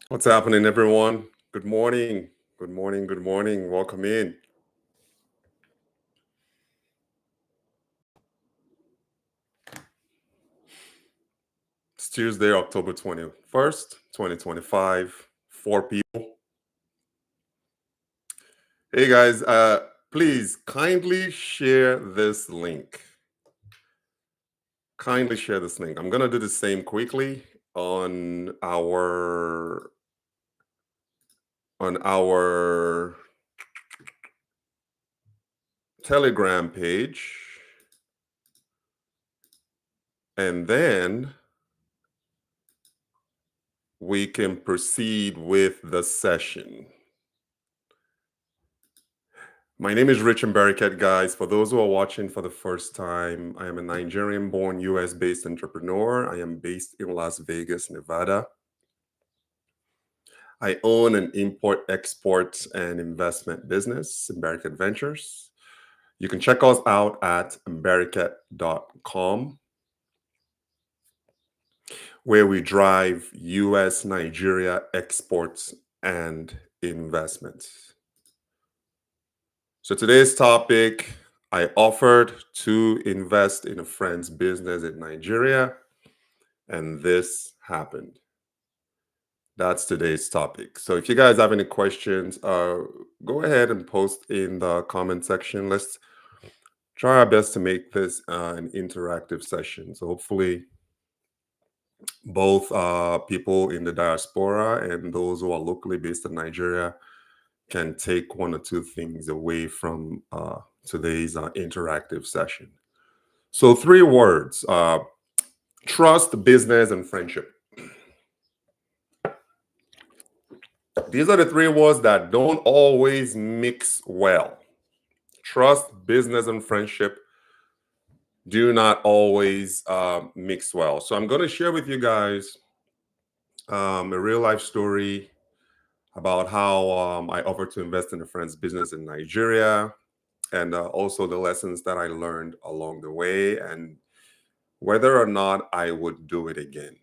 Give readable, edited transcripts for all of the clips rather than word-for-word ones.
What's happening, everyone? Good morning. Good morning. Good morning. Welcome in. It's Tuesday, October 21st, 2025. Four people. Hey, guys, please kindly share this link. Kindly share this link. I'm going to do the same quickly on our Telegram page. And then we can proceed with the session. My name is Rich Mbariket, guys. For those who are watching for the first time, I am a Nigerian-born US-based entrepreneur. I am based in Las Vegas, Nevada. I own an import, export, and investment business, Mbariket Ventures. You can check us out at mbariket.com, where we drive US Nigeria exports and investments. So today's topic, I offered to invest in a friend's business in Nigeria, and this happened. That's today's topic. So if you guys have any questions, go ahead and post in the comment section. Let's try our best to make this an interactive session. So hopefully both people in the diaspora and those who are locally based in Nigeria can take one or two things away from today's interactive session. So, three words: trust, business, and friendship. These are the three words that don't always mix well. Trust, business, and friendship do not always mix well. So, I'm going to share with you guys a real life story about how I offered to invest in a friend's business in Nigeria, and also the lessons that I learned along the way, and whether or not I would do it again.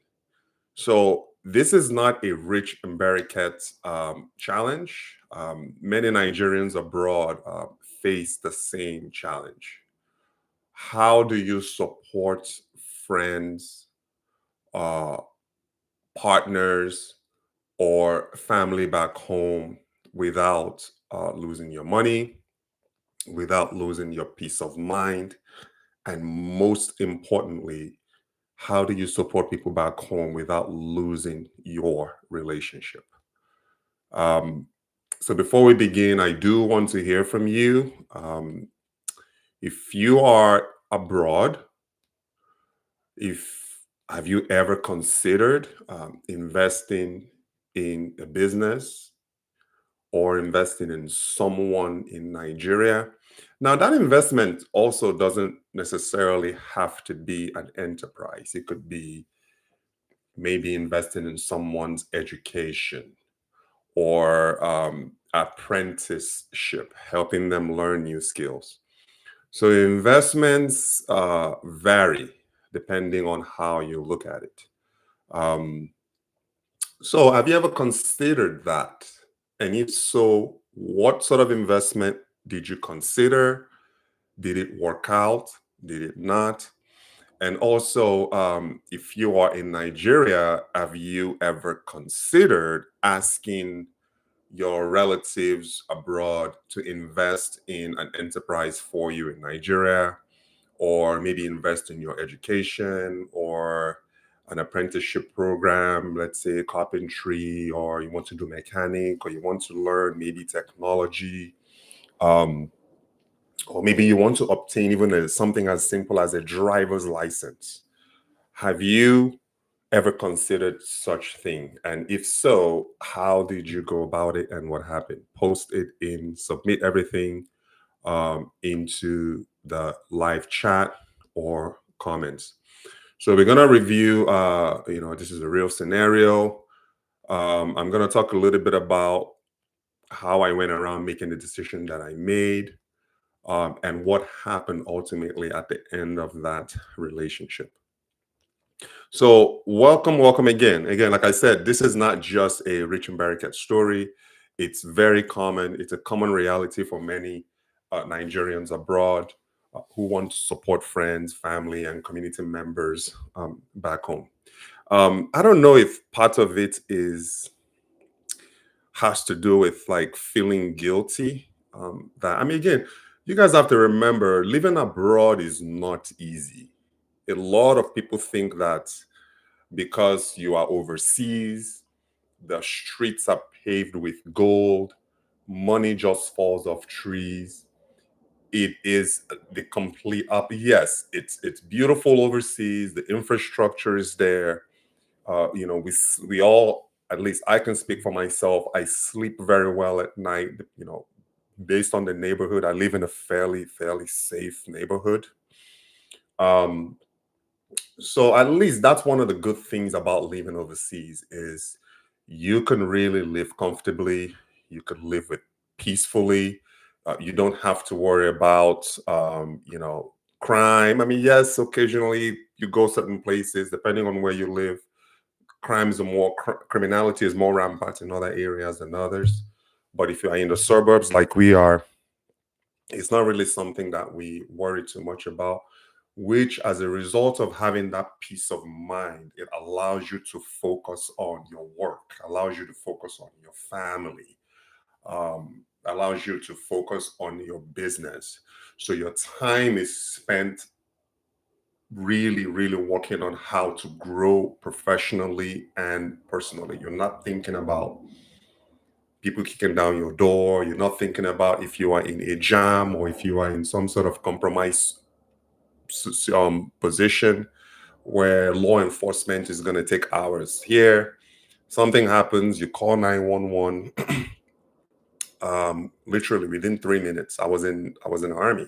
So this is not a Rich and Barricat challenge. Many Nigerians abroad face the same challenge. How do you support friends, uh, partners, or family back home without losing your money, without losing your peace of mind, and most importantly, how do you support people back home without losing your relationship? Um, so before we begin, I do want to hear from you. If you are abroad, if have you ever considered investing in a business or investing in someone in Nigeria? Now, that investment also doesn't necessarily have to be an enterprise. It could be maybe investing in someone's education or apprenticeship, helping them learn new skills. So investments vary depending on how you look at it. Um, so have you ever considered that? And if so, what sort of investment did you consider? Did it work out? Did it not? And also, if you are in Nigeria, have you ever considered asking your relatives abroad to invest in an enterprise for you in Nigeria, or maybe invest in your education or an apprenticeship program, let's say carpentry, or you want to do mechanic, or you want to learn maybe technology, um, or maybe you want to obtain even something as simple as a driver's license. Have you ever considered such thing? And if so, how did you go about it and what happened? Post it in, submit everything into the live chat or comments. So we're gonna review. This is a real scenario. I'm gonna talk a little bit about how I went around making the decision that I made, and what happened ultimately at the end of that relationship. So, welcome, welcome again. Again, like I said, this is not just a Rich and Barricade story. It's very common. It's a common reality for many Nigerians abroad who want to support friends, family, and community members back home. I don't know if part of it is has to do with like feeling guilty. That I mean, again, you guys have to remember, living abroad is not easy. A lot of people think that because you are overseas, the streets are paved with gold, money just falls off trees. It is the complete up. Yes, it's beautiful overseas. The infrastructure is there. We all, at least I can speak for myself. I sleep very well at night. Based on the neighborhood, I live in a fairly safe neighborhood. Um, So at least that's one of the good things about living overseas is you can really live comfortably. You could live with peacefully. You don't have to worry about crime. I mean, yes, occasionally you go certain places depending on where you live. Criminality is more rampant in other areas than others. But if you are in the suburbs like we are, it's not really something that we worry too much about, which as a result of having that peace of mind, it allows you to focus on your work, allows you to focus on your family, allows you to focus on your business. So your time is spent really working on how to grow professionally and personally. You're not thinking about people kicking down your door. You're not thinking about if you are in a jam or if you are in some sort of compromise position where law enforcement is going to take hours. Here, something happens, you call 911. Literally within 3 minutes, I was in the army,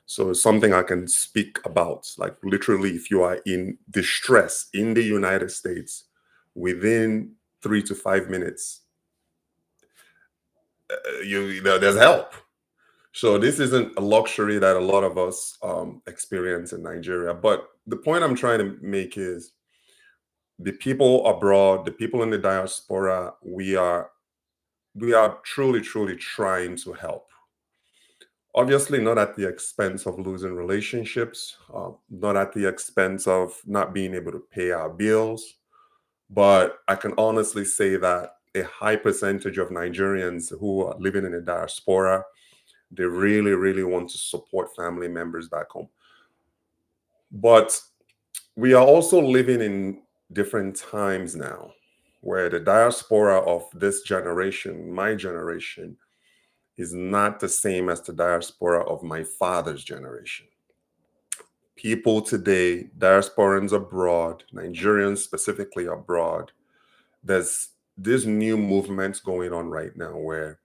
so it's something I can speak about. Like literally, if you are in distress in the United States, within 3 to 5 minutes, there's help. So this isn't a luxury that a lot of us experience in Nigeria. But the point I'm trying to make is the people abroad, the people in the diaspora, we are truly trying to help. Obviously, not at the expense of losing relationships, not at the expense of not being able to pay our bills. But I can honestly say that a high percentage of Nigerians who are living in the diaspora, they really want to support family members back home. But we are also living in different times now where the diaspora of this generation, my generation, is not the same as the diaspora of my father's generation. People today, diasporans abroad, Nigerians specifically abroad, there's this new movement going on right now where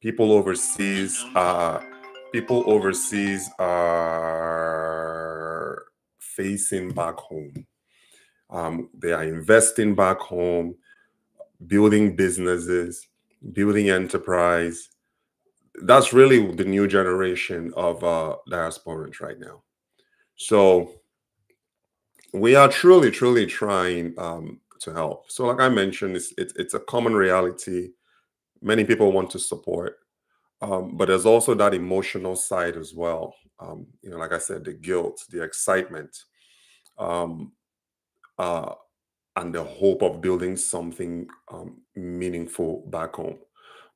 people overseas are facing back home. They are investing back home, building businesses, building enterprise. That's really the new generation of diasporans right now. So we are truly trying to help. So, like I mentioned, it's a common reality. Many people want to support, but there's also that emotional side as well. Like I said, the guilt, the excitement, um, uh, and the hope of building something meaningful back home.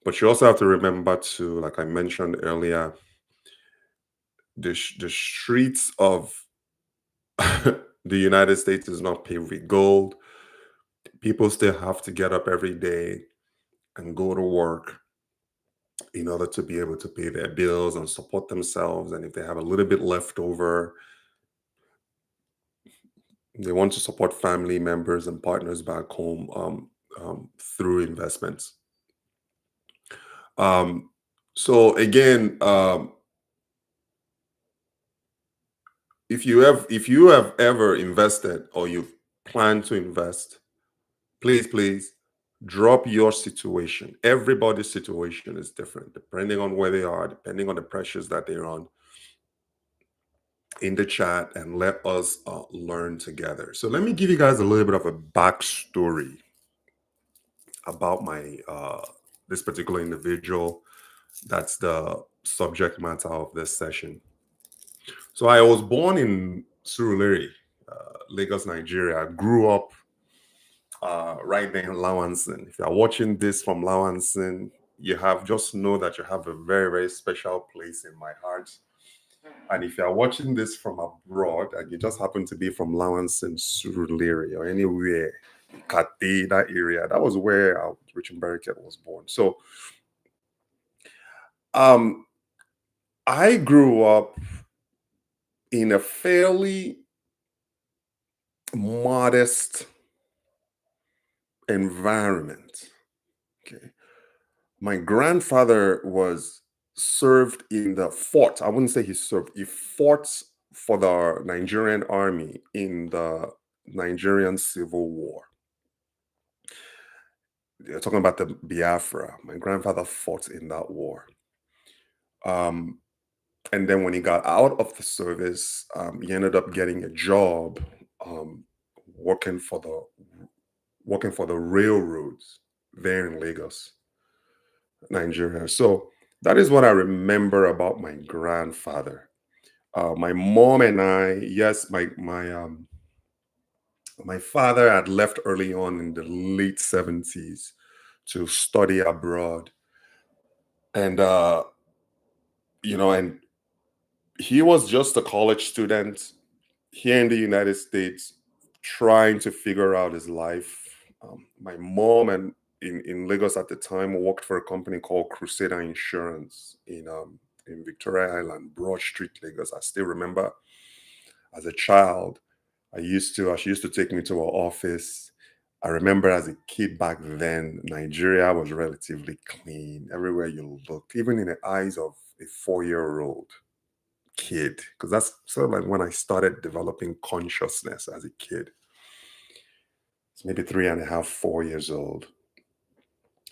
But you also have to remember to, like I mentioned earlier, the streets of the United States is not paved with gold. People still have to get up every day and go to work in order to be able to pay their bills and support themselves. And if they have a little bit left over, they want to support family members and partners back home through investments. Um, so again, if you have ever invested or you plan to invest, please drop your situation. Everybody's situation is different depending on where they are, depending on the pressures that they're on. in the chat and let us learn together. So let me give you guys a little bit of a backstory about my this particular individual. That's the subject matter of this session. So I was born in Surulere, Lagos, Nigeria. I grew up right there in Lawanson. If you're watching this from Lawanson, you have just know that you have a very, very special place in my heart. And if you're watching this from abroad and you just happen to be from Lawanson, Surulere, or anywhere, Kate, that area, that was where Richard Berricket was born. So um, I grew up in a fairly modest environment. Okay. My grandfather was served in the fort. I wouldn't say he served, he fought for the Nigerian army in the Nigerian Civil War. You're talking about the Biafra. My grandfather fought in that war. Um, and then when he got out of the service, he ended up getting a job um, working for the railroads there in Lagos, Nigeria. So that is what I remember about my grandfather. My mom and I, yes, my father had left early on in the late 70s to study abroad, and and he was just a college student here in the United States, trying to figure out his life. My mom and in Lagos at the time worked for a company called Crusader Insurance in Victoria Island, Broad Street, Lagos. I still remember as a child, she used to take me to her office. I remember as a kid back then, Nigeria was relatively clean everywhere you looked, even in the eyes of a 4-year-old kid, because that's sort of like when I started developing consciousness as a kid. It's maybe 3.5, 4 years old.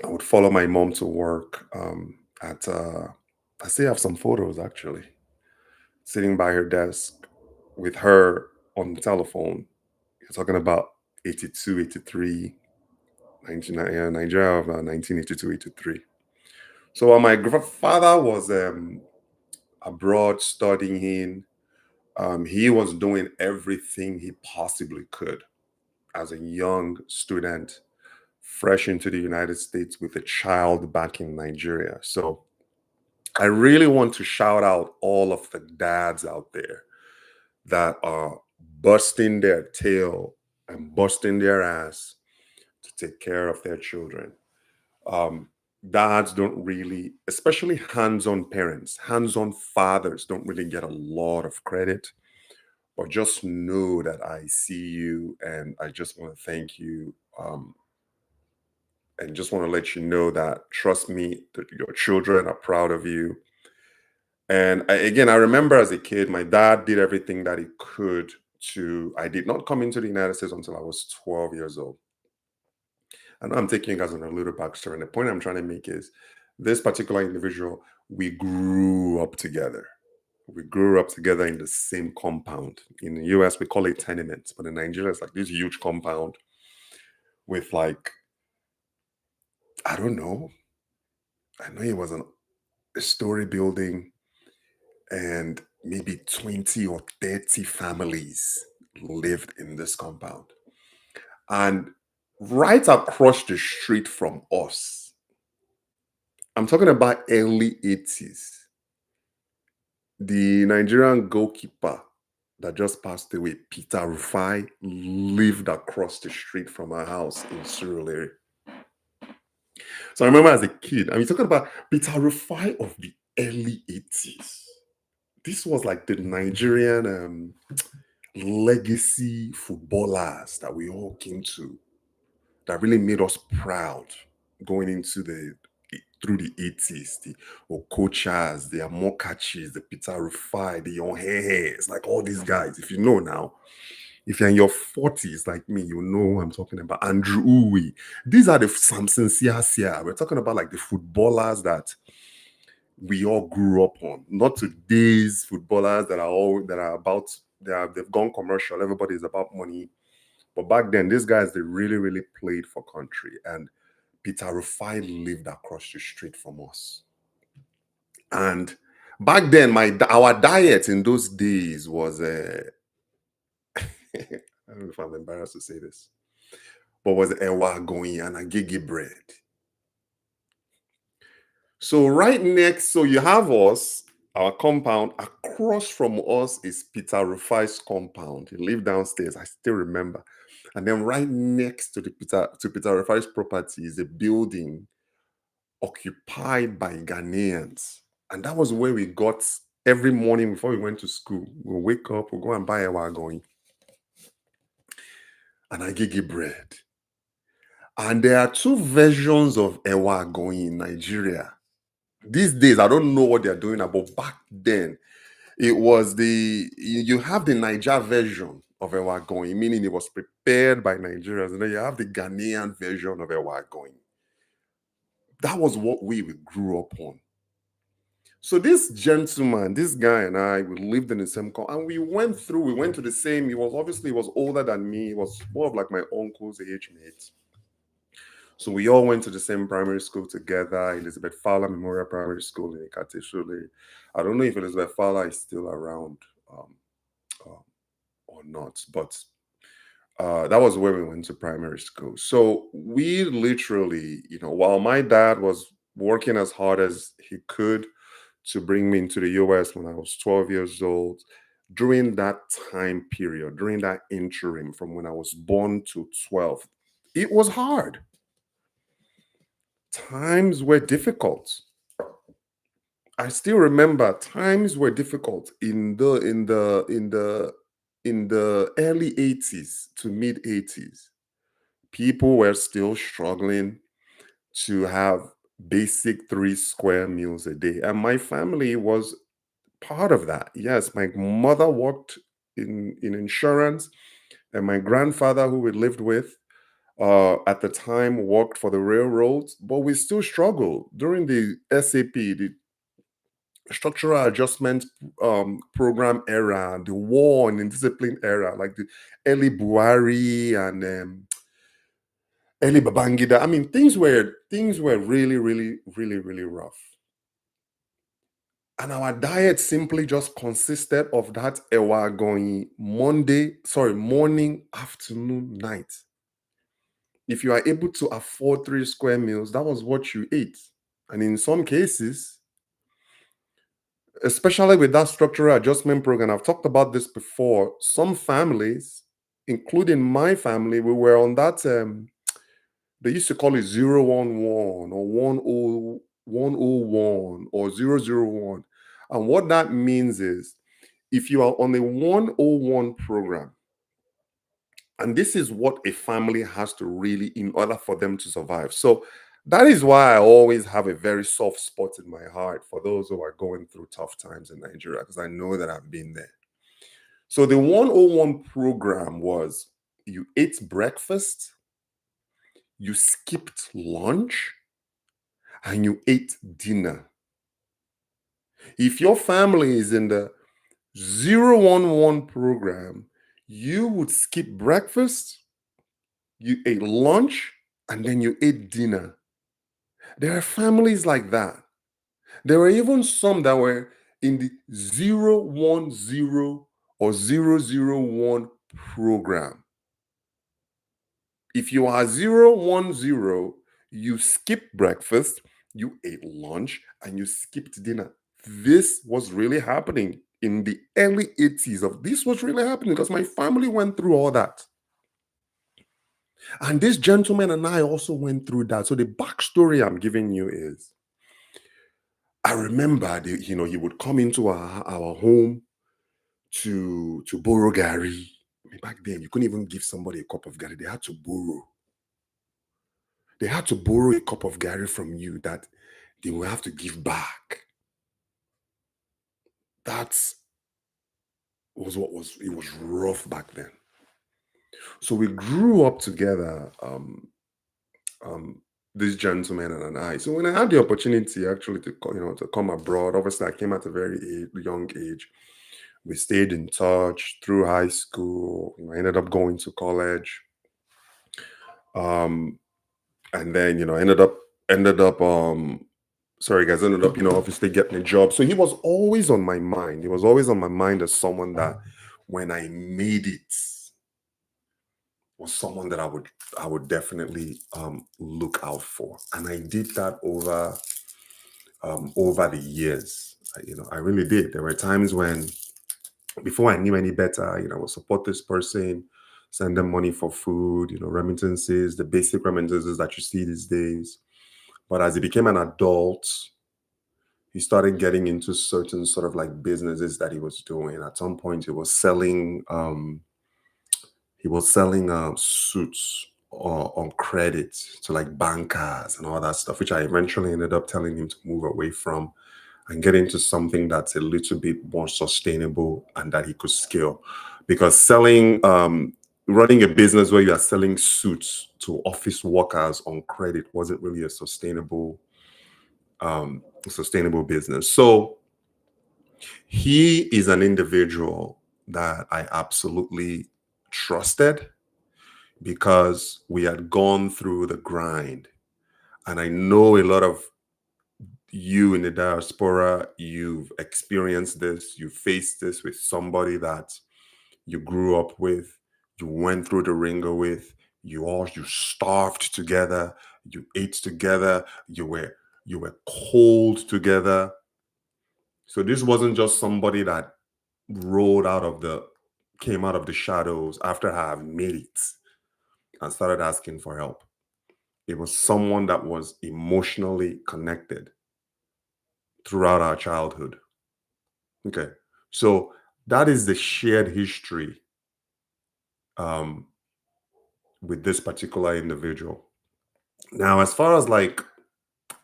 I would follow my mom to work I still have some photos actually, sitting by her desk with her on the telephone. You're talking about 82, 83, 19, Nigeria of 1982, 83. So while my father was abroad studying, he was doing everything he possibly could as a young student, fresh into the United States with a child back in Nigeria. So I really want to shout out all of the dads out there that are busting their tail and busting their ass to take care of their children. Um, Dads don't really, especially hands-on parents, hands-on fathers don't really get a lot of credit. But just know that I see you and I just want to thank you. And just want to let you know that, trust me, that your children are proud of you. And again, I remember as a kid, my dad did everything that he could I did not come into the United States until I was 12 years old. I know I'm taking you guys on a little backstory. And the point I'm trying to make is this particular individual, we grew up together. We grew up together in the same compound. In the US, we call it tenements, but in Nigeria, it's like this huge compound with like, I don't know. I know it was a story building and maybe 20 or 30 families lived in this compound. And right across the street from us, I'm talking about early 80s, the Nigerian goalkeeper that just passed away, Peter Rufai, lived across the street from our house in Surulere. So I remember as a kid, I mean, talking about Peter Rufai of the early 80s. This was like the Nigerian legacy footballers that we all came to, that really made us proud going into through the 80s, the Okochas, the Amokachis, the Peter Rufai, the Onhehes, like all these guys. If you know now, if you're in your 40s like me, you know who I'm talking about. Andrew Uwe. These are the Samson Siasia. We're talking about like the footballers that we all grew up on. Not today's footballers that are all that are about they've gone commercial. Everybody is about money. But back then, these guys they really, really played for country. And Peter Rufai lived across the street from us. And back then, our diet in those days was I don't know if I'm embarrassed to say this, but was ewa going and a gigi bread. So right next, so you have us, our compound. Across from us is Peter Rufai's compound. He lived downstairs. I still remember. And then right next to Peter Rufai's property is a building occupied by Ghanaians. And that was where we got every morning before we went to school. We'll wake up, we'll go and buy ewa going and a gigi bread. And there are two versions of ewa going in Nigeria. These days, I don't know what they're doing about. Back then, it was you have the Niger version of ewa going, meaning it was prepared by Nigerians, and then you have the Ghanaian version of ewa going. That was what we grew up on. So this gentleman, this guy and I, we lived in the same and we went to the same, he was older than me, he was more of like my uncle's age mate. So we all went to the same primary school together, Elizabeth Fowler Memorial Primary School in Ikatishule. I don't know if Elizabeth Fowler is still around or not, but that was where we went to primary school. So we literally, while my dad was working as hard as he could to bring me into the US when I was 12 years old, during that time period, during that interim from when I was born to 12, it was hard. Times were difficult. I still remember times were difficult in the early 80s to mid 80s. People were still struggling to have basic 3 square meals a day. And my family was part of that. Yes, my mother worked in insurance, and my grandfather, who we lived with, at the time worked for the railroads, but we still struggled during the SAP, the structural adjustment program era, the war and indiscipline era, like the early Buhari and early Babangida. I mean, things were really, really, really, really rough. And our diet simply just consisted of that ewa going morning, afternoon, night. If you are able to afford 3 square meals, that was what you ate. And in some cases, especially with that structural adjustment program, I've talked about this before. Some families, including my family, we were on that. They used to call it 011 or 101 or 001. And what that means is if you are on a 101 program, and this is what a family has to really, in order for them to survive. So that is why I always have a very soft spot in my heart for those who are going through tough times in Nigeria, because I know that I've been there. So the 101 program was you ate breakfast, you skipped lunch, and you ate dinner. If your family is in the 011 program, you would skip breakfast, you ate lunch, and then you ate dinner. There are families like that. There were even some that were in the 010 or 001 program. If you are 010, you skipped breakfast, you ate lunch, and you skipped dinner. This was really happening in the early 80s. This was really happening because my family went through all that. And this gentleman and I also went through that. So the backstory I'm giving you is I remember he would come into our home to borrow Gary. Back then, you couldn't even give somebody a cup of Gary. They had to borrow. They had to borrow a cup of Gary from you that they will have to give back. That's was what was it was rough back then. So we grew up together. this gentleman and I. So when I had the opportunity actually to to come abroad, obviously I came at a very young age. We stayed in touch through high school. I ended up going to college, um, and then ended up sorry guys, ended up obviously getting a job. So he was always on my mind. He was always on my mind as someone that when I made it was someone that I would definitely look out for, and I did that over the years. I really did. There were times when, before I knew any better, I would support this person, send them money for food, remittances, the basic remittances that you see these days. But as he became an adult, he started getting into certain sort of like businesses that he was doing. At some point, he was selling suits on credit to like bankers and all that stuff, which I eventually ended up telling him to move away from and get into something that's a little bit more sustainable and that he could scale. Because running a business where you are selling suits to office workers on credit wasn't really a sustainable business. So he is an individual that I absolutely trusted because we had gone through the grind. And I know a lot of you in the diaspora, you've experienced this, you faced this with somebody that you grew up with, you went through the ringer with, you starved together, you ate together, you were cold together. So this wasn't just somebody that rolled out of the came out of the shadows after having made it and started asking for help. It was someone that was emotionally connected throughout our childhood. Okay. So that is the shared history um, with this particular individual. Now, as far as like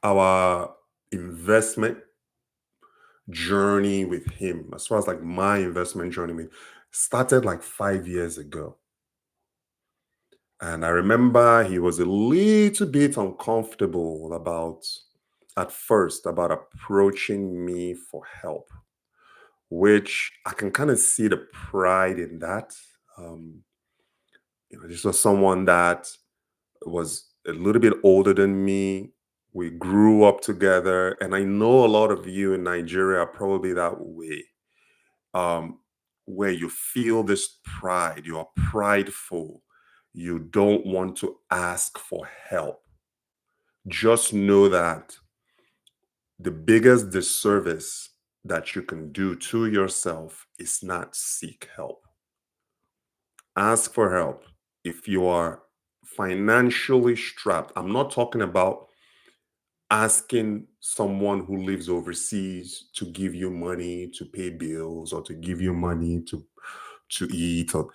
our investment journey with him, as far as like my investment journey with started like 5 years ago. And I remember he was a little bit uncomfortable at first, about approaching me for help, which I can kind of see the pride in that. Um, this was someone that was a little bit older than me. We grew up together, and I know a lot of you in Nigeria are probably that way, um, where you feel this pride, you are prideful, you don't want to ask for help. Just know that the biggest disservice that you can do to yourself is not seek help. Ask for help. If you are financially strapped, I'm not talking about asking someone who lives overseas to give you money to pay bills or to give you money to eat, or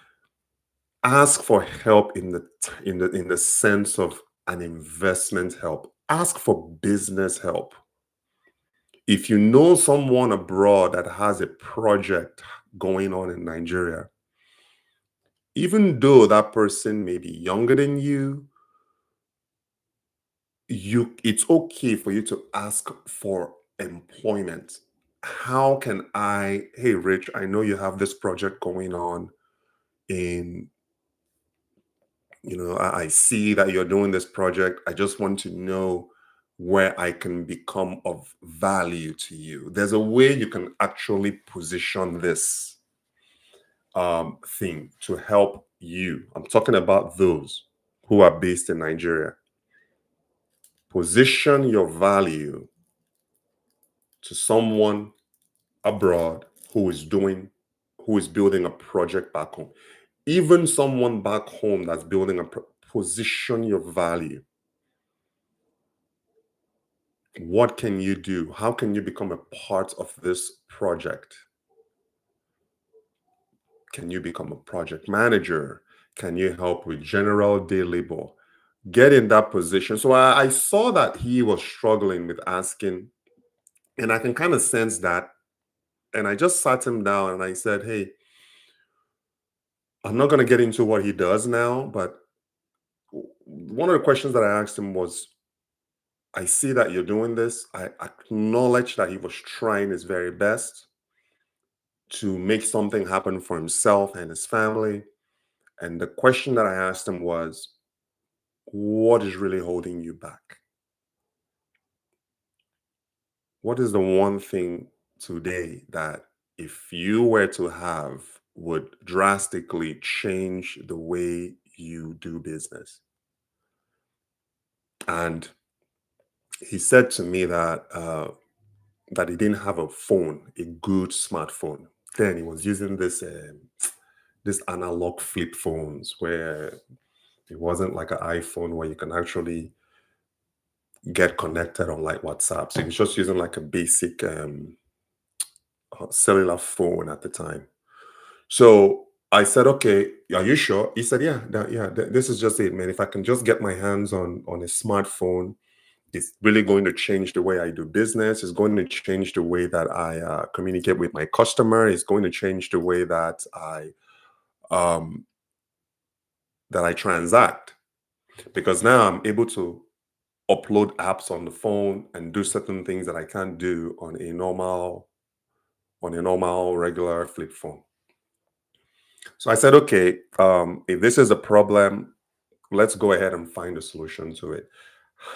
ask for help in the sense of an investment help. Ask for business help. If you know someone abroad that has a project going on in Nigeria, even though that person may be younger than you, it's okay for you to ask for employment. How can hey Rich, I know you have this project going on in, I see that you're doing this project. I just want to know where I can become of value to you. There's a way you can actually position this thing to help you. I'm talking about those who are based in Nigeria. Position your value to someone abroad who is building a project back home. Even someone back home that's building position your value. What can you do? How can you become a part of this project? Can you become a project manager? Can you help with general day labor? Get in that position. So I saw that he was struggling with asking, and I can kind of sense that. And I just sat him down and I said, hey, I'm not going to get into what he does now, but one of the questions that I asked him was, I see that you're doing this. I acknowledge that he was trying his very best to make something happen for himself and his family. And the question that I asked him was, what is really holding you back? What is the one thing today that if you were to have would drastically change the way you do business? And he said to me that he didn't have a phone, a good smartphone. Then he was using this analog flip phones where it wasn't like an iPhone where you can actually get connected on like WhatsApp. So he was just using like a basic cellular phone at the time. So I said, "Okay, are you sure?" He said, "Yeah, this is just it, man. If I can just get my hands on a smartphone, it's really going to change the way I do business. It's going to change the way that I communicate with my customer. It's going to change the way um, that I transact because now I'm able to upload apps on the phone and do certain things that I can't do on a normal regular flip phone." So I said, "Okay, if this is a problem, let's go ahead and find a solution to it.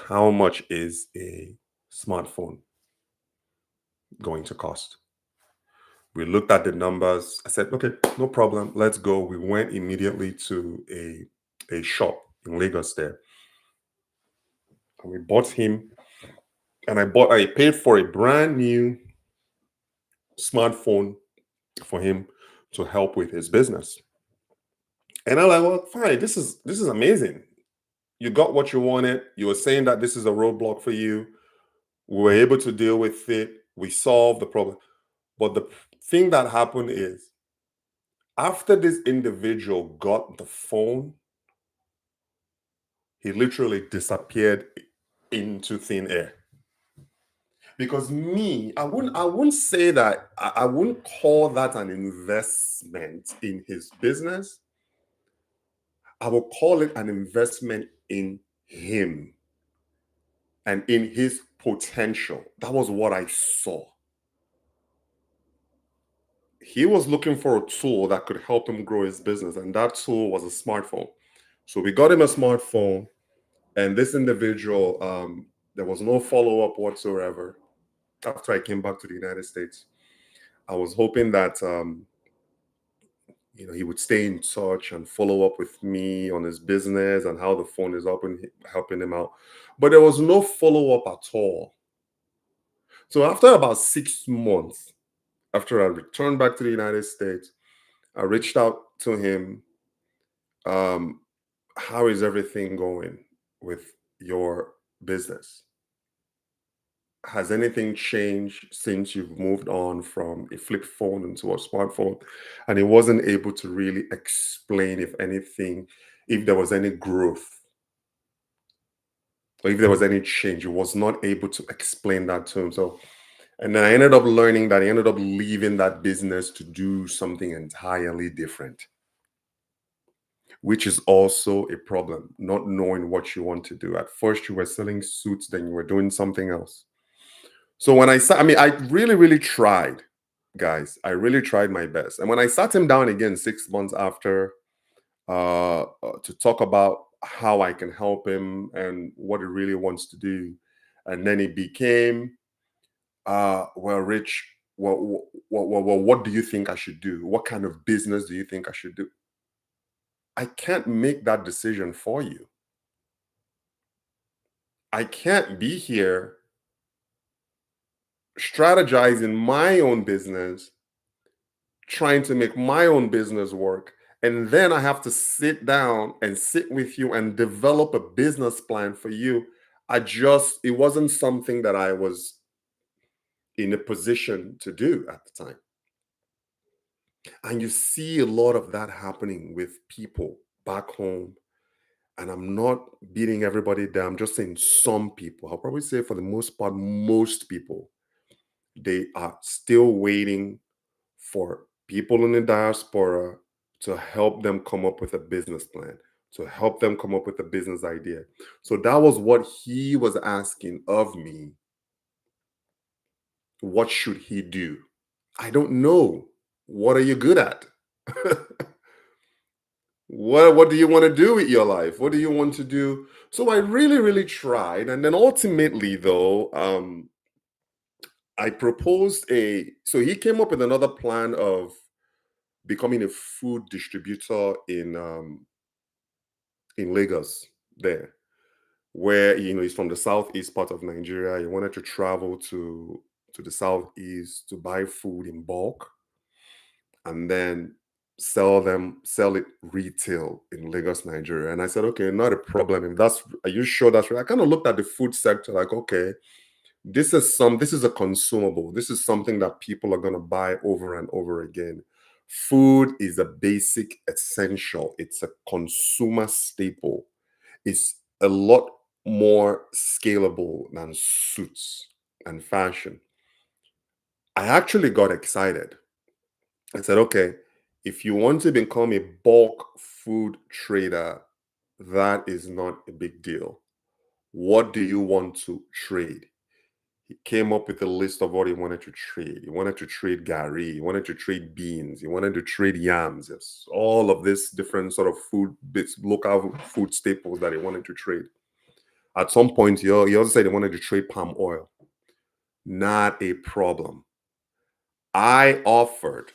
How much is a smartphone going to cost?" We looked at the numbers. I said, "Okay, no problem. Let's go." We went immediately to a shop in Lagos there, and we bought him. And I paid for a brand new smartphone for him to help with his business. And I'm like, "Well, fine. This is amazing. You got what you wanted. You were saying that this is a roadblock for you. We were able to deal with it. We solved the problem." But the thing that happened is after this individual got the phone, he literally disappeared into thin air. Because me, I wouldn't say that I wouldn't call that an investment in his business. I will call it an investment in him and in his potential. That was what I saw. He was looking for a tool that could help him grow his business, and that tool was a smartphone. So we got him a smartphone, and this individual, there was no follow up whatsoever after I came back to the United States. I was hoping that he would stay in touch and follow up with me on his business and how the phone is helping him out. But there was no follow up at all. So after about 6 months, after I returned back to the United States, I reached out to him. Um, how is everything going with your business? Has anything changed since you've moved on from a flip phone into a smartphone? And he wasn't able to really explain, if anything, if there was any growth or if there was any change. He was not able to explain that to him. So, and then I ended up learning that he ended up leaving that business to do something entirely different, which is also a problem, not knowing what you want to do. At first, you were selling suits, then you were doing something else. So when I mean, I really, really tried, guys. I really tried my best. And when I sat him down again 6 months after to talk about how I can help him and what he really wants to do, and then it became, well, Rich, what do you think I should do? What kind of business do you think I should do? I can't make that decision for you. I can't be here strategizing my own business, trying to make my own business work. And then I have to sit down and sit with you and develop a business plan for you. It wasn't something that I was in a position to do at the time. And you see a lot of that happening with people back home. And I'm not beating everybody down. I'm just saying some people. I'll probably say for the most part, most people, they are still waiting for people in the diaspora to help them come up with a business plan. to help them come up with a business idea. So that was what he was asking of me. What should he do? I don't know. What are you good at? What do you want to do with your life? What do you want to do? So I really, really tried. And then ultimately, though, I proposed so he came up with another plan of becoming a food distributor in Lagos there, where he's from the southeast part of Nigeria. He wanted to travel to the southeast to buy food in bulk and then sell it retail in Lagos, Nigeria. And I said, okay, not a problem. If that's Are you sure that's right? I kind of looked at the food sector like, okay, this is a consumable. This is something that people are gonna buy over and over again. Food is a basic essential, it's a consumer staple. It's a lot more scalable than suits and fashion. I actually got excited. I said, okay, if you want to become a bulk food trader, that is not a big deal. What do you want to trade? He came up with a list of what he wanted to trade. He wanted to trade gari, he wanted to trade beans, he wanted to trade yams, yes, all of this different sort of food bits, local food staples that he wanted to trade. At some point, he also said he wanted to trade palm oil. Not a problem. I offered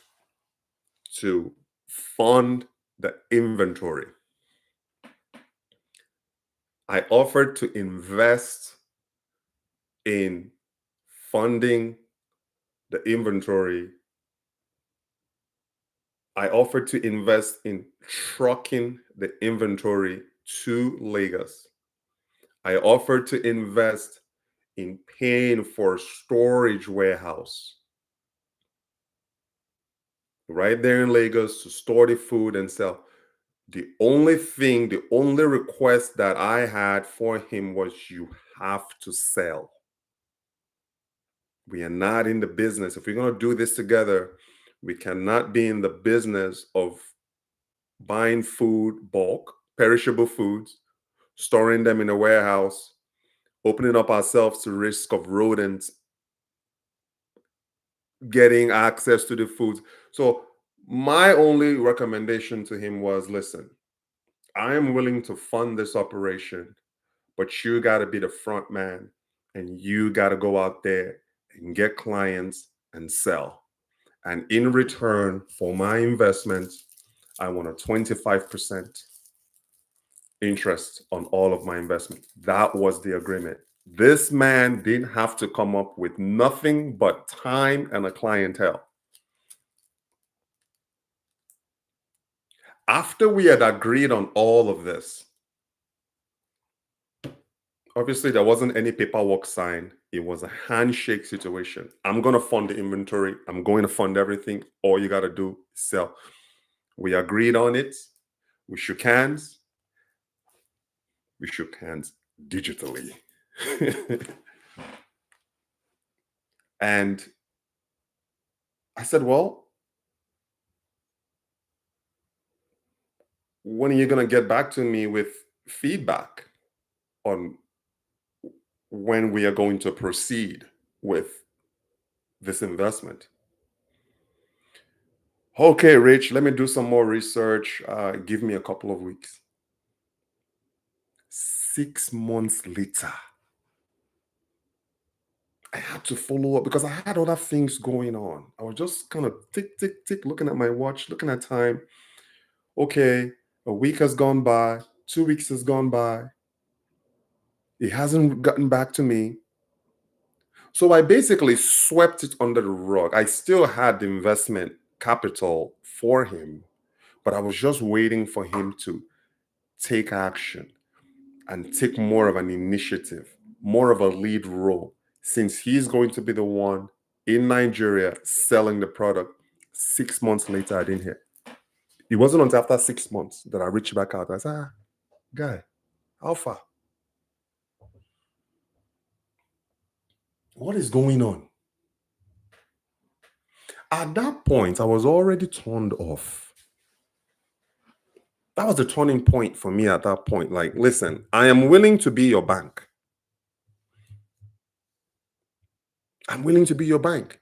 to fund the inventory. I offered to invest in funding the inventory. I offered to invest in trucking the inventory to Lagos. I offered to invest in paying for a storage warehouse right there in Lagos to store the food and sell. The only request that I had for him was you have to sell. We are not in the business. If we're going to do this together, we cannot be in the business of buying food bulk, perishable foods, storing them in a warehouse, opening up ourselves to risk of rodents getting access to the foods. So my only recommendation to him was, listen, I am willing to fund this operation, but you got to be the front man and you got to go out there and get clients and sell. And in return for my investment, I want a 25% interest on all of my investment. That was the agreement. This man didn't have to come up with nothing but time and a clientele. After we had agreed on all of this, obviously there wasn't any paperwork signed. It was a handshake situation. I'm going to fund the inventory. I'm going to fund everything. All you got to do is sell. We agreed on it. We shook hands. We shook hands digitally. And I said, well, when are you going to get back to me with feedback on when we are going to proceed with this investment? Okay, Rich, let me do some more research. Give me a couple of weeks. 6 months later, I had to follow up because I had other things going on. I was just kind of tick, tick, tick, looking at my watch, looking at time. Okay, a week has gone by, 2 weeks has gone by. He hasn't gotten back to me. So I basically swept it under the rug. I still had the investment capital for him, but I was just waiting for him to take action and take more of an initiative, more of a lead role, since he's going to be the one in Nigeria selling the product. 6 months later, I didn't hear. It wasn't until after 6 months that I reached back out. I said, guy, how far? What is going on? At that point, I was already turned off. That was the turning point for me at that point. Like, listen, I am willing to be your bank. I'm willing to be your bank.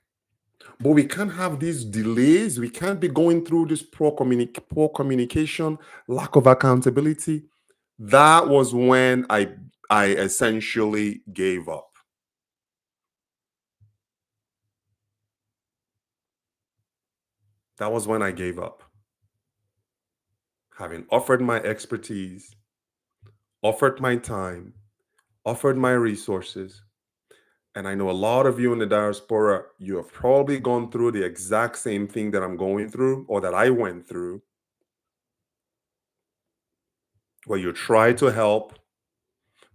But we can't have these delays. We can't be going through this poor communication, lack of accountability. That was when I essentially gave up. That was when I gave up. Having offered my expertise, offered my time, offered my resources. And I know a lot of you in the diaspora, you have probably gone through the exact same thing that I'm going through or that I went through, where you try to help,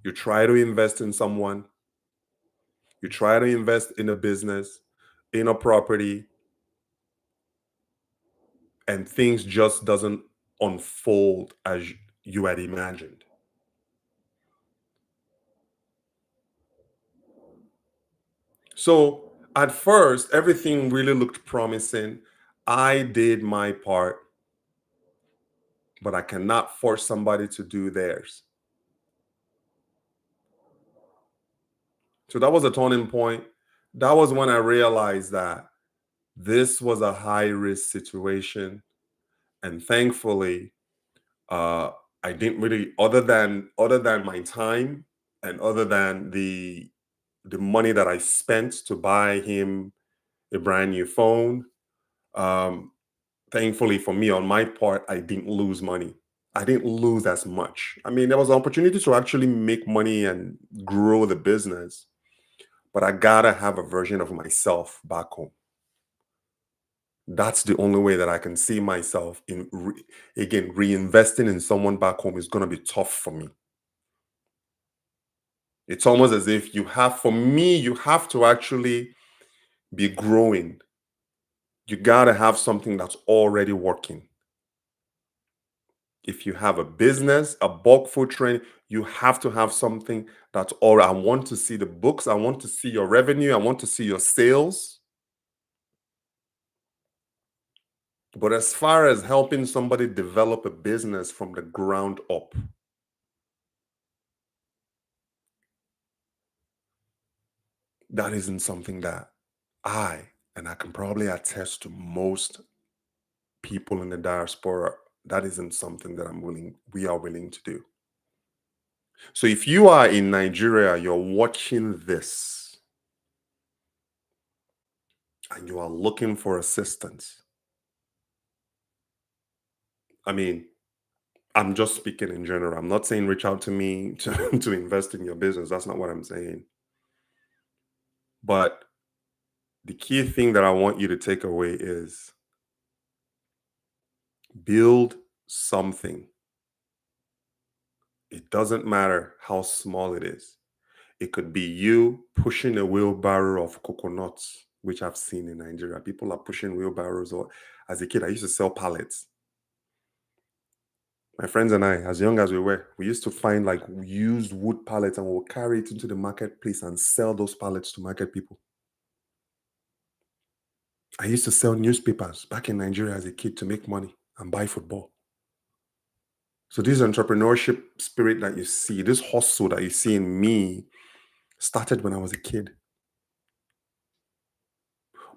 you try to invest in someone, you try to invest in a business, in a property, and things just doesn't unfold as you had imagined. So at first, everything really looked promising. I did my part, but I cannot force somebody to do theirs. So that was a turning point. That was when I realized that this was a high risk situation. And thankfully, uh, I didn't really, other than my time and other than the money that I spent to buy him a brand new phone. Um, Thankfully for me, on my part, I didn't lose money. I didn't lose as much. I mean, there was an opportunity to actually make money and grow the business, but I gotta have a version of myself back home. That's the only way that I can see myself in again reinvesting in someone back home is gonna be tough for me. It's almost as if for me, you have to actually be growing. You gotta have something that's already working. If you have a business, a bulk food train, you have to have something that's all. I want to see the books. I want to see your revenue. I want to see your sales. But as far as helping somebody develop a business from the ground up, that isn't something that and I can probably attest to most people in the diaspora, that isn't something that we are willing to do. So if you are in Nigeria, you're watching this and you are looking for assistance. I mean, I'm just speaking in general. I'm not saying reach out to me to invest in your business. That's not what I'm saying. But the key thing that I want you to take away is build something. It doesn't matter how small it is. It could be you pushing a wheelbarrow of coconuts, which I've seen in Nigeria. People are pushing wheelbarrows. Or as a kid, I used to sell pallets. My friends and I, as young as we were, we used to find like used wood pallets and we'll carry it into the marketplace and sell those pallets to market people. I used to sell newspapers back in Nigeria as a kid to make money and buy football. So this entrepreneurship spirit that you see, this hustle that you see in me started when I was a kid.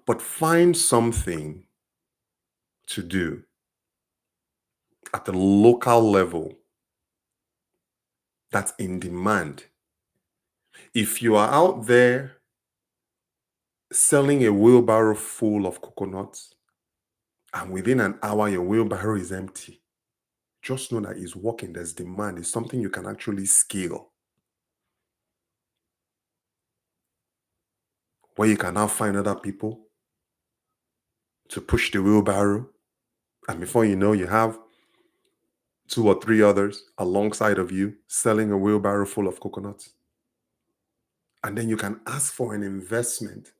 But find something to do at the local level that's in demand. If you are out there selling a wheelbarrow full of coconuts and within an hour your wheelbarrow is empty, just know that it's working. There's demand. It's something you can actually scale, where you can now find other people to push the wheelbarrow. And before you know, you have two or three others alongside of you selling a wheelbarrow full of coconuts. And then you can ask for an investment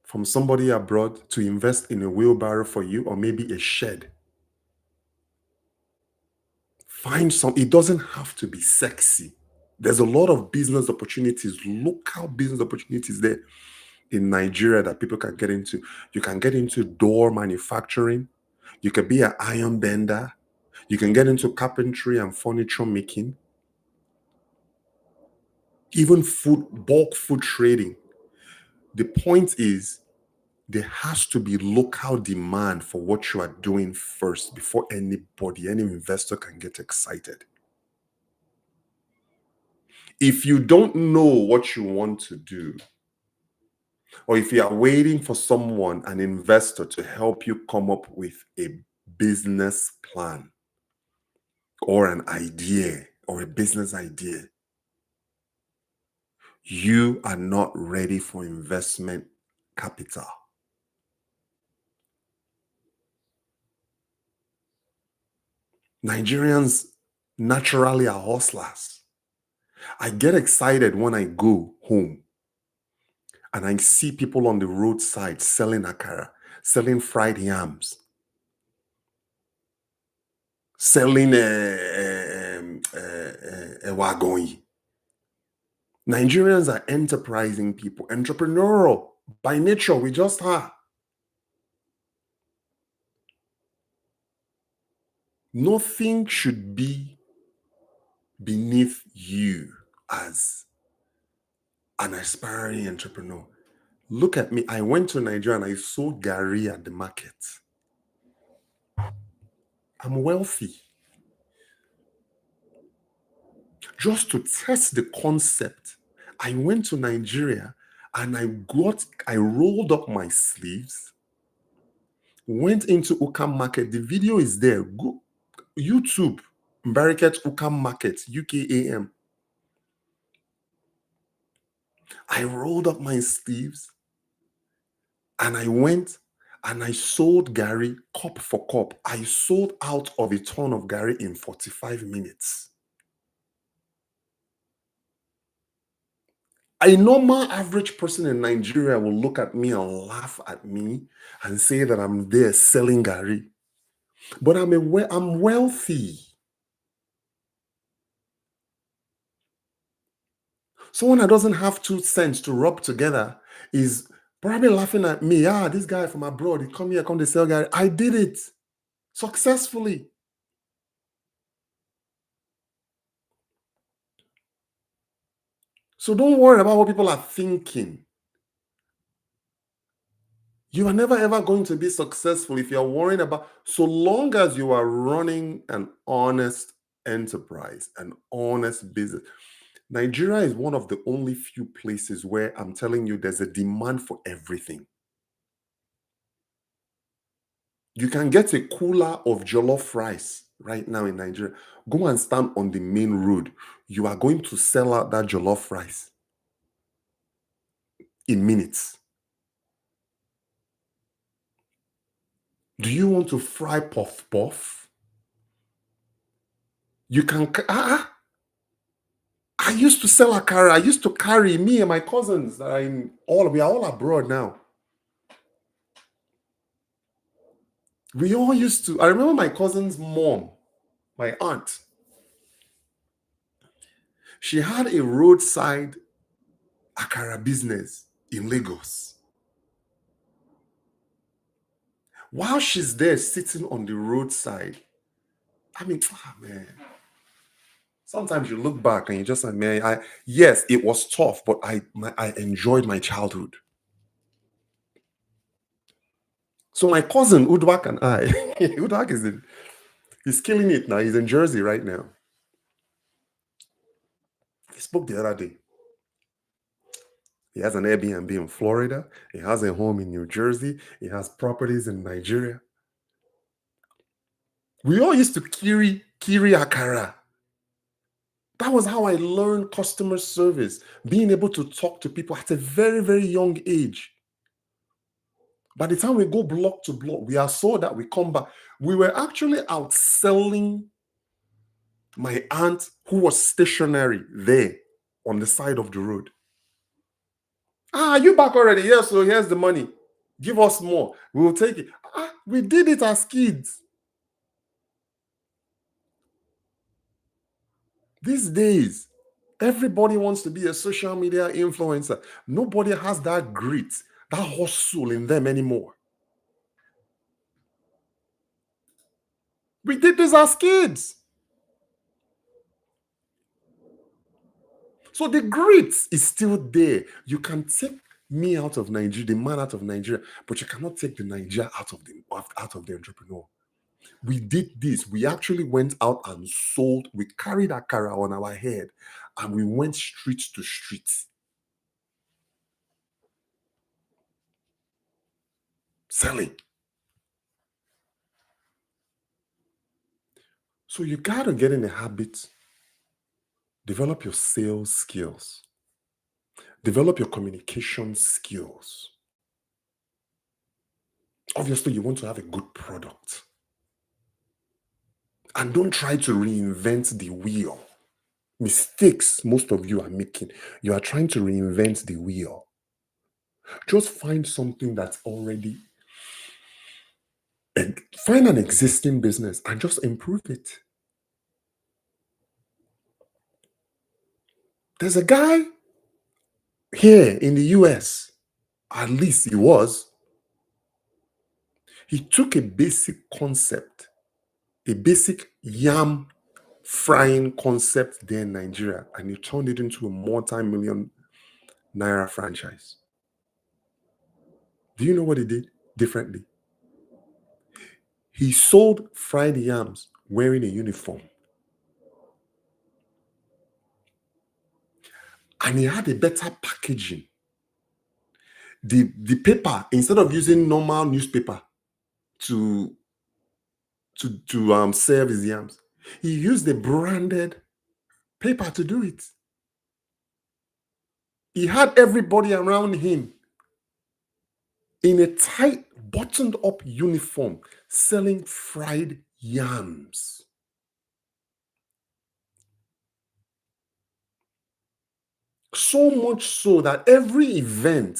from somebody abroad to invest in a wheelbarrow for you or maybe a shed. Find some, it doesn't have to be sexy. There's a lot of business opportunities, local business opportunities there in Nigeria that people can get into. You can get into door manufacturing. You can be an iron bender. You can get into carpentry and furniture making, even bulk food trading. The point is, there has to be local demand for what you are doing first before any investor can get excited. If you don't know what you want to do, or if you are waiting for someone, an investor, to help you come up with a business plan or an idea or a business idea, you are not ready for investment capital. Nigerians naturally are hustlers. I get excited when I go home and I see people on the roadside selling akara, selling fried yams, selling ewagoyi. Nigerians are enterprising people, entrepreneurial by nature. We just are. Nothing should be beneath you as an aspiring entrepreneur. Look at me. I went to Nigeria and I sold Gary at the market. I'm wealthy. Just to test the concept, I went to Nigeria and I rolled up my sleeves, went into Ukam Market. The video is there. Go YouTube, Mbariket Ukam Market, UKAM. I rolled up my sleeves and I went and I sold Gary cup for cup. I sold out of a ton of Gary in 45 minutes. A normal average person in Nigeria will look at me and laugh at me and say that I'm there selling Gary. But I'm wealthy. Someone that doesn't have 2 cents to rub together is probably laughing at me. This guy from abroad, he come here, come to sell Gary. I did it successfully. So don't worry about what people are thinking. You are never ever going to be successful if you're worrying about, so long as you are running an honest enterprise, an honest business. Nigeria is one of the only few places where I'm telling you there's a demand for everything. You can get a cooler of jollof rice right now in Nigeria. Go and stand on the main road. You are going to sell out that jollof rice in minutes. Do you want to fry puff puff? You can. I used to sell akara. I used to carry, me and my cousins that are we are all abroad now. We all used to. I remember my cousin's mom, my aunt. She had a roadside akara business in Lagos. While she's there sitting on the roadside, I mean, man. Sometimes you look back and you just like, man, yes, it was tough, but I enjoyed my childhood. So my cousin Udwak and I, Udwak he's killing it now. He's in Jersey right now. He spoke the other day. He has an Airbnb in Florida. He has a home in New Jersey. He has properties in Nigeria. We all used to kiri akara. That was how I learned customer service, being able to talk to people at a very, very young age. By the time we go block to block, we are so that we come back. We were actually outselling my aunt who was stationary there on the side of the road. You back already? Yes, so here's the money. Give us more. We will take it. We did it as kids. These days, everybody wants to be a social media influencer. Nobody has that grit, that hustle in them anymore. We did this as kids. So the grit is still there. You can take me out of Nigeria, the man out of Nigeria, but you cannot take the Nigeria out of the entrepreneur. We did this. We actually went out and sold. We carried a car on our head and we went street to street selling. So you got to get in the habit, develop your sales skills, develop your communication skills. Obviously, you want to have a good product. And don't try to reinvent the wheel. Mistakes most of you are making. You are trying to reinvent the wheel. Just find something that's already, and find an existing business and just improve it. There's a guy here in the US, at least he took a basic concept, a basic yam frying concept there in Nigeria, and he turned it into a multi-million naira franchise. Do you know what he did differently? He sold fried yams wearing a uniform. And he had a better packaging. The paper, instead of using normal newspaper to serve his yams, he used a branded paper to do it. He had everybody around him in a tight, buttoned up uniform selling fried yams. So much so that every event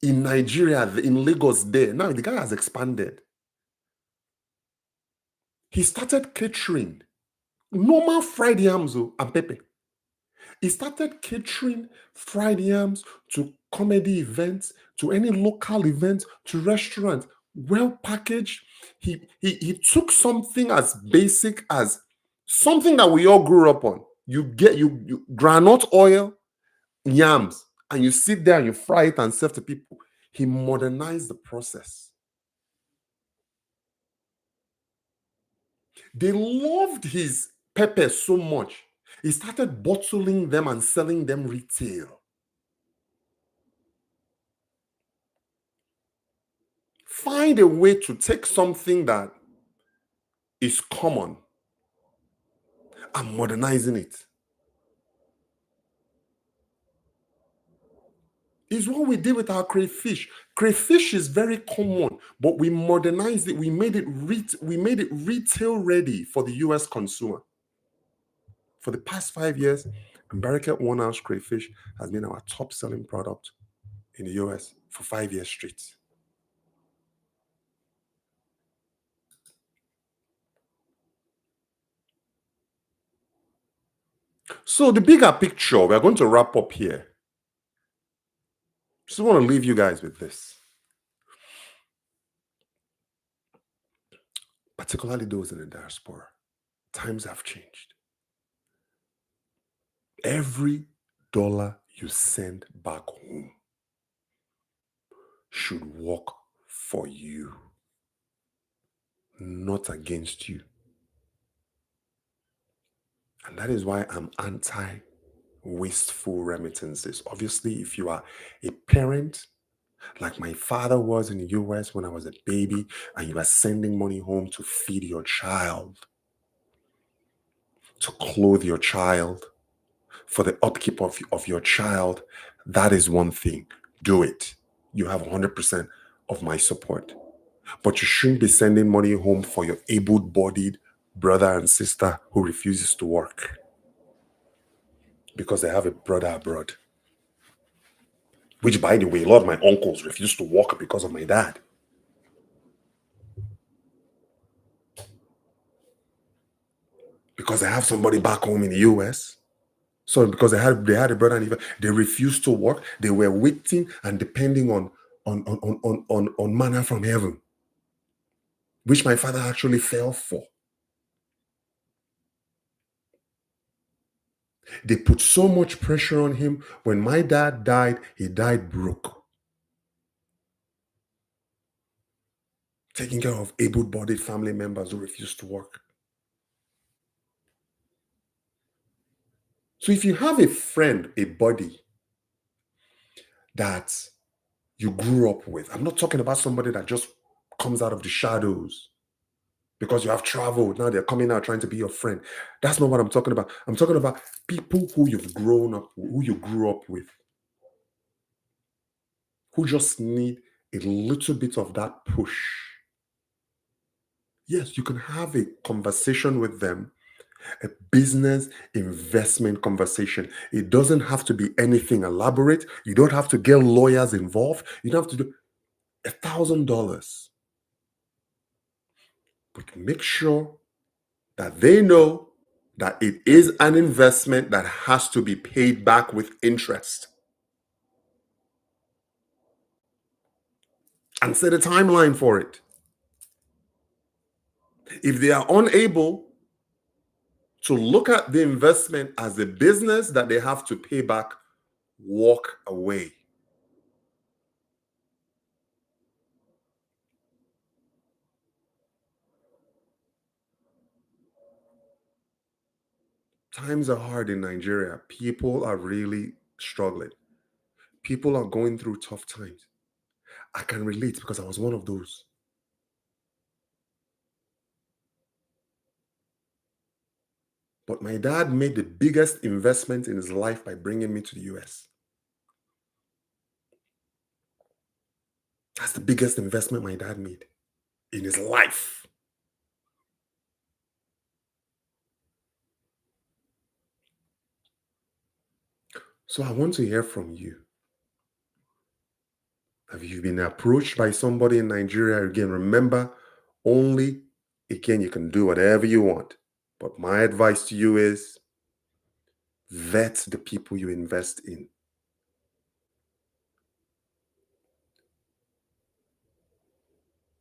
in Nigeria, in Lagos there, now the guy has expanded. He started catering normal fried yams and pepper. He started catering fried yams to comedy events, to any local events, to restaurants, well packaged. He took something as basic as something that we all grew up on. You get you granite oil, yams, and you sit there and you fry it and serve to people. He modernized the process. They loved his pepper so much. He started bottling them and selling them retail. Find a way to take something that is common and modernizing it. Is what we did with our crayfish. Crayfish is very common, but we modernized it. We made it retail ready for the US consumer. For the past 5 years, American one-ounce crayfish has been our top selling product in the US for 5 years straight. So the bigger picture, we're going to wrap up here. Just want to leave you guys with this. Particularly those in the diaspora. Times have changed. Every dollar you send back home should work for you, not against you. And that is why I'm anti-wasteful remittances. Obviously, if you are a parent, like my father was in the US when I was a baby, and you are sending money home to feed your child, to clothe your child, for the upkeep of your child, that is one thing. Do it. You have 100% of my support. But you shouldn't be sending money home for your able-bodied brother and sister who refuses to work because they have a brother abroad. Which, by the way, a lot of my uncles refuse to work because of my dad. Because they have somebody back home in the US. So because they had a brother and they refused to work. They were waiting and depending on manna from heaven. which my father actually fell for. They put so much pressure on him. When my dad died, he died broke, taking care of able-bodied family members who refused to work. So if you have a friend, a buddy that you grew up with, I'm not talking about somebody that just comes out of the shadows because you have traveled. Now they're coming out trying to be your friend. That's not what I'm talking about. I'm talking about people who you've grown up, who you grew up with, who just need a little bit of that push. Yes, you can have a conversation with them, a business investment conversation. It doesn't have to be anything elaborate. You don't have to get lawyers involved. You don't have to do $1,000. But make sure that they know that it is an investment that has to be paid back with interest. And set a timeline for it. If they are unable to look at the investment as a business that they have to pay back, walk away. Times are hard in Nigeria. People are really struggling. People are going through tough times. I can relate because I was one of those. But my dad made the biggest investment in his life by bringing me to the US. That's the biggest investment my dad made in his life. So I want to hear from you. Have you been approached by somebody in Nigeria? Again, remember, again, you can do whatever you want. But my advice to you is vet the people you invest in.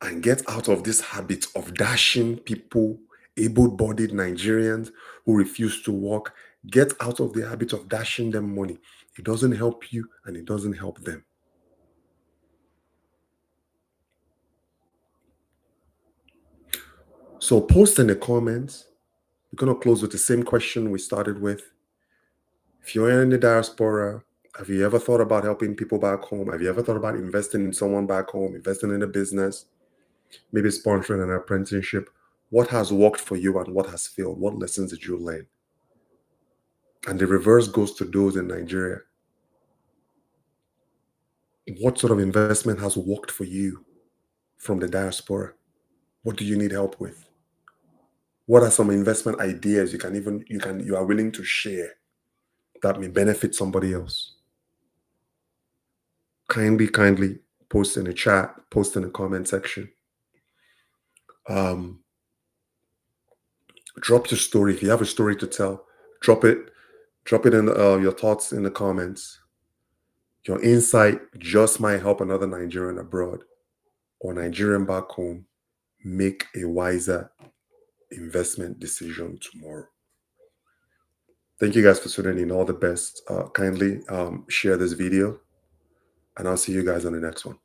And get out of this habit of dashing people, able-bodied Nigerians who refuse to work. Get out of the habit of dashing them money. It doesn't help you and it doesn't help them. So post in the comments. We're going to close with the same question we started with. If you're in the diaspora, have you ever thought about helping people back home? Have you ever thought about investing in someone back home, investing in a business, maybe sponsoring an apprenticeship? What has worked for you and what has failed? What lessons did you learn? And the reverse goes to those in Nigeria. What sort of investment has worked for you from the diaspora? What do you need help with? What are some investment ideas you are willing to share that may benefit somebody else? Kindly post in the chat, post in the comment section. Um, drop your story. If you have a story to tell, drop it. Drop it in your thoughts in the comments. Your insight just might help another Nigerian abroad or Nigerian back home make a wiser investment decision tomorrow. Thank you guys for tuning in. All the best. Kindly share this video, and I'll see you guys on the next one.